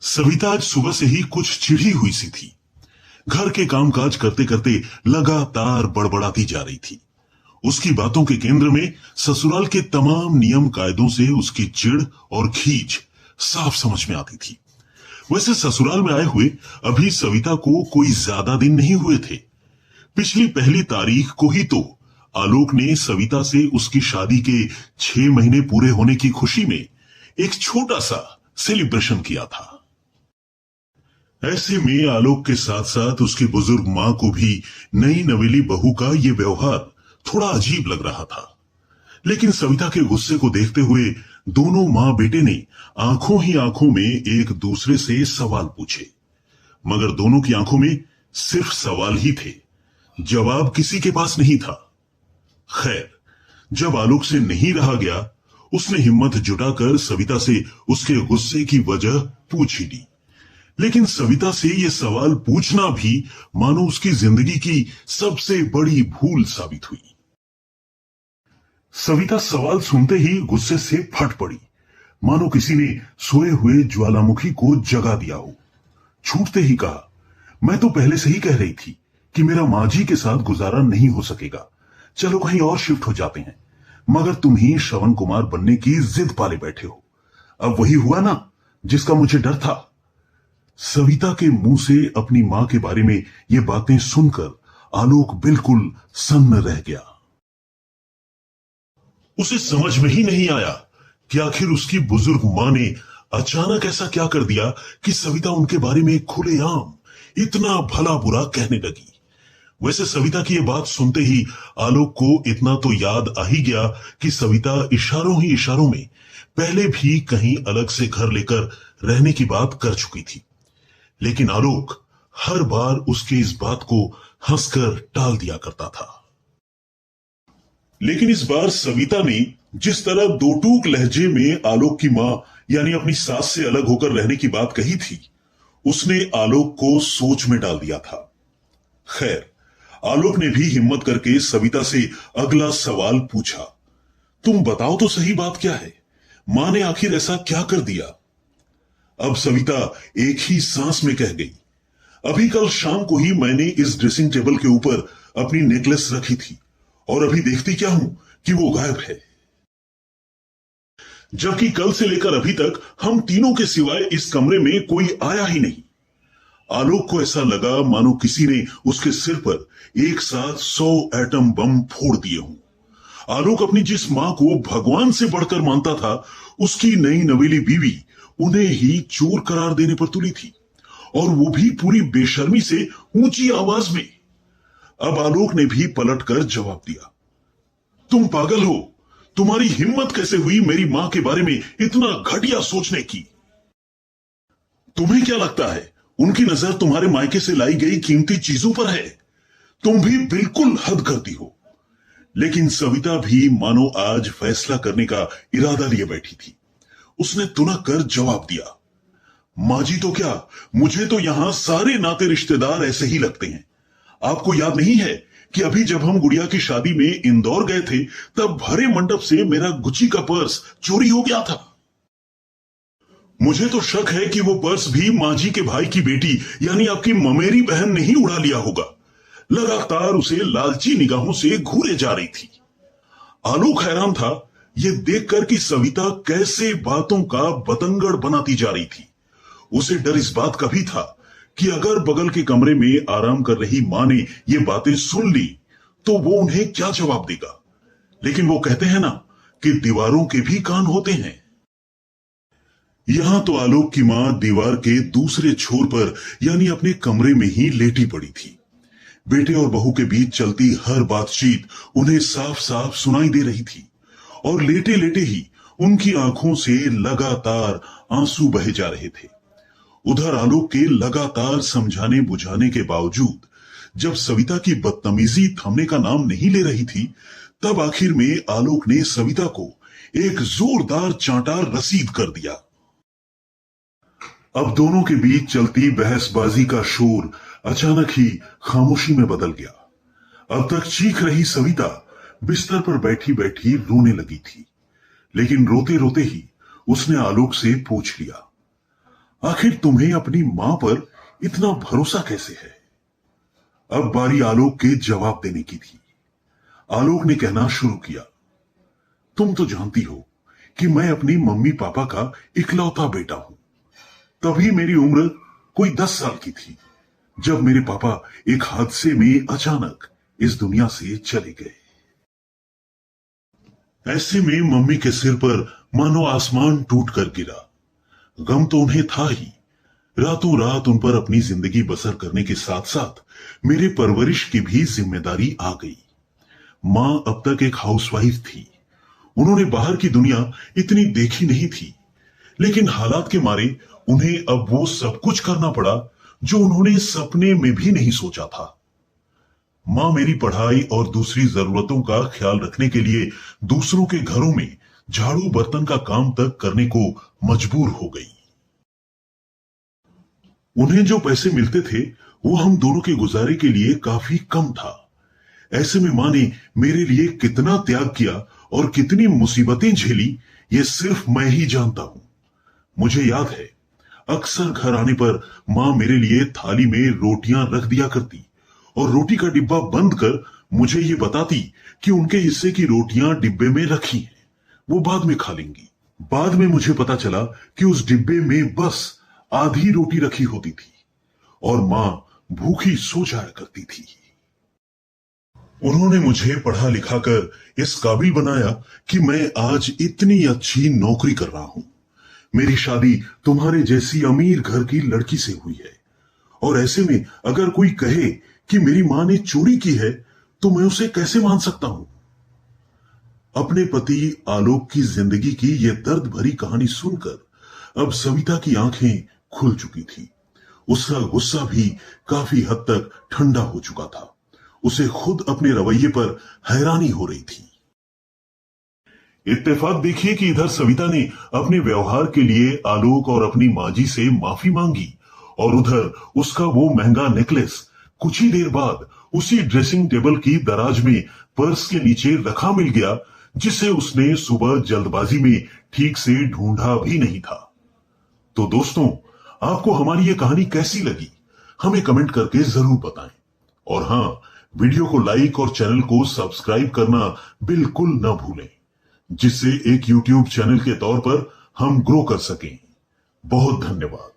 सविता आज सुबह से ही कुछ चिढ़ी हुई सी थी। घर के कामकाज करते करते लगातार बड़बड़ाती जा रही थी। उसकी बातों के केंद्र में ससुराल के तमाम नियम कायदों से उसकी चिढ़ और खींच साफ समझ में आती थी। वैसे ससुराल में आए हुए अभी सविता को कोई ज्यादा दिन नहीं हुए थे। पिछली 1 तारीख को ही तो आलोक ने सविता से उसकी शादी के 6 महीने पूरे होने की खुशी में एक छोटा सा सेलिब्रेशन किया था। ऐसे में आलोक के साथ साथ उसकी बुजुर्ग मां को भी नई नवेली बहू का ये व्यवहार थोड़ा अजीब लग रहा था। लेकिन सविता के गुस्से को देखते हुए दोनों मां बेटे ने आंखों ही आंखों में एक दूसरे से सवाल पूछे, मगर दोनों की आंखों में सिर्फ सवाल ही थे, जवाब किसी के पास नहीं था। खैर, जब आलोक से नहीं रहा गया, उसने हिम्मत जुटाकर सविता से उसके गुस्से की वजह पूछ ही ली। लेकिन सविता से यह सवाल पूछना भी मानो उसकी जिंदगी की सबसे बड़ी भूल साबित हुई। सविता सवाल सुनते ही गुस्से से फट पड़ी, मानो किसी ने सोए हुए ज्वालामुखी को जगा दिया हो। छूटते ही कहा, मैं तो पहले से ही कह रही थी कि मेरा मांझी के साथ गुजारा नहीं हो सकेगा, चलो कहीं और शिफ्ट हो जाते हैं, मगर तुम ही श्रवण कुमार बनने की जिद पाले बैठे हो। अब वही हुआ ना जिसका मुझे डर था। सविता के मुंह से अपनी मां के बारे में ये बातें सुनकर आलोक बिल्कुल सन्न रह गया। उसे समझ में ही नहीं आया कि आखिर उसकी बुजुर्ग मां ने अचानक ऐसा क्या कर दिया कि सविता उनके बारे में खुलेआम इतना भला बुरा कहने लगी। वैसे सविता की यह बात सुनते ही आलोक को इतना तो याद आ ही गया कि सविता इशारों ही इशारों में पहले भी कहीं अलग से घर लेकर रहने की बात कर चुकी थी। लेकिन आलोक हर बार उसकी इस बात को हंसकर टाल दिया करता था। लेकिन इस बार सविता ने जिस तरह दो टूक लहजे में आलोक की मां यानी अपनी सास से अलग होकर रहने की बात कही थी, उसने आलोक को सोच में डाल दिया था। खैर, आलोक ने भी हिम्मत करके सविता से अगला सवाल पूछा, तुम बताओ तो सही बात क्या है? मां ने आखिर ऐसा क्या कर दिया? अब सविता एक ही सांस में कह गई, अभी कल शाम को ही मैंने इस ड्रेसिंग टेबल के ऊपर अपनी नेकलेस रखी थी और अभी देखती क्या हूं कि वो गायब है, जबकि कल से लेकर अभी तक हम तीनों के सिवाय इस कमरे में कोई आया ही नहीं। आलोक को ऐसा लगा मानो किसी ने उसके सिर पर एक साथ 100 एटम बम फोड़ दिए हों। आलोक अपनी जिस मां को भगवान से बढ़कर मानता था, उसकी नई नवेली बीवी उन्हें ही चोर करार देने पर तुली थी, और वो भी पूरी बेशर्मी से ऊंची आवाज में। अब आलोक ने भी पलटकर जवाब दिया, तुम पागल हो? तुम्हारी हिम्मत कैसे हुई मेरी मां के बारे में इतना घटिया सोचने की? तुम्हें क्या लगता है उनकी नजर तुम्हारे मायके से लाई गई कीमती चीजों पर है? तुम भी बिल्कुल हद करती हो। लेकिन सविता भी मानो आज फैसला करने का इरादा लिए बैठी थी। उसने तुनक कर जवाब दिया, मां जी तो क्या, मुझे तो यहां सारे नाते रिश्तेदार ऐसे ही लगते हैं। आपको याद नहीं है कि अभी जब हम गुड़िया की शादी में इंदौर गए थे, तब भरे मंडप से मेरा गुच्ची का पर्स चोरी हो गया था। मुझे तो शक है कि वो पर्स भी मां जी के भाई की बेटी यानी आपकी ममेरी बहन ने ही उड़ा लिया होगा। लगातार उसे लालची निगाहों से घूरे जा रही थी। आलोक हैरान था यह देखकर कि सविता कैसे बातों का बतंगड़ बनाती जा रही थी। उसे डर इस बात का भी था कि अगर बगल के कमरे में आराम कर रही मां ने ये बातें सुन ली तो वो उन्हें क्या जवाब देगा। लेकिन वो कहते हैं ना कि दीवारों के भी कान होते हैं। यहां तो आलोक की मां दीवार के दूसरे छोर पर यानी अपने कमरे में ही लेटी पड़ी थी। बेटे और बहू के बीच चलती हर बातचीत उन्हें साफ साफ सुनाई दे रही थी, और लेटे लेटे ही उनकी आंखों से लगातार आंसू बहे जा रहे थे। उधर आलोक के लगातार समझाने बुझाने के बावजूद जब सविता की बदतमीजी थमने का नाम नहीं ले रही थी, तब आखिर में आलोक ने सविता को एक जोरदार चांटार रसीद कर दिया। अब दोनों के बीच चलती बहसबाजी का शोर अचानक ही खामोशी में बदल गया। अब तक चीख रही सविता बिस्तर पर बैठी बैठी रोने लगी थी, लेकिन रोते रोते ही उसने आलोक से पूछ लिया, आखिर तुम्हें अपनी मां पर इतना भरोसा कैसे है? अब बारी आलोक के जवाब देने की थी। आलोक ने कहना शुरू किया, तुम तो जानती हो कि मैं अपनी मम्मी पापा का इकलौता बेटा हूं। तभी मेरी उम्र कोई 10 साल की थी जब मेरे पापा एक हादसे में अचानक इस दुनिया से चले गए। ऐसे में मम्मी के सिर पर मानो आसमान टूट कर गिरा। गम तो उन्हें था ही, रातों रात उन पर अपनी जिंदगी बसर करने के साथ साथ मेरे परवरिश की भी जिम्मेदारी आ गई। मां अब तक एक हाउसवाइफ थी। उन्होंने बाहर की दुनिया इतनी देखी नहीं थी, लेकिन हालात के मारे उन्हें अब वो सब कुछ करना पड़ा जो उन्होंने सपने में भी नहीं सोचा था। मां मेरी पढ़ाई और दूसरी जरूरतों का ख्याल रखने के लिए दूसरों के घरों में झाड़ू बर्तन का काम तक करने को मजबूर हो गई। उन्हें जो पैसे मिलते थे वो हम दोनों के गुजारे के लिए काफी कम था। ऐसे में मां ने मेरे लिए कितना त्याग किया और कितनी मुसीबतें झेली, ये सिर्फ मैं ही जानता हूं। मुझे याद है, अक्सर घर आने पर मां मेरे लिए थाली में रोटियां रख दिया करती और रोटी का डिब्बा बंद कर मुझे ये बताती कि उनके हिस्से की रोटियां डिब्बे में रखी हैं, वो बाद में खा लेंगी। बाद में मुझे पता चला कि उस डिब्बे में बस आधी रोटी रखी होती थी और मां भूखी सो जाया करती थी। उन्होंने मुझे पढ़ा लिखा कर इस काबिल बनाया कि मैं आज इतनी अच्छी नौकरी कर रहा हूं। मेरी शादी तुम्हारे जैसी अमीर घर की लड़की से हुई है, और ऐसे में अगर कोई कहे कि मेरी मां ने चोरी की है तो मैं उसे कैसे मान सकता हूं? अपने पति आलोक की जिंदगी की यह दर्द भरी कहानी सुनकर अब सविता की आंखें खुल चुकी थी। उसका गुस्सा भी काफी हद तक ठंडा हो चुका था। उसे खुद अपने रवैये पर हैरानी हो रही थी। इत्तेफाक देखिए कि इधर सविता ने अपने व्यवहार के लिए आलोक और अपनी मां जी से माफी मांगी, और उधर उसका वो महंगा नेकलेस कुछ ही देर बाद उसी ड्रेसिंग टेबल की दराज में पर्स के नीचे रखा मिल गया, जिसे उसने सुबह जल्दबाजी में ठीक से ढूंढा भी नहीं था। तो दोस्तों, आपको हमारी ये कहानी कैसी लगी हमें कमेंट करके जरूर बताएं, और हां, वीडियो को लाइक और चैनल को सब्सक्राइब करना बिल्कुल न भूलें, जिससे एक YouTube चैनल के तौर पर हम ग्रो कर सकें। बहुत धन्यवाद।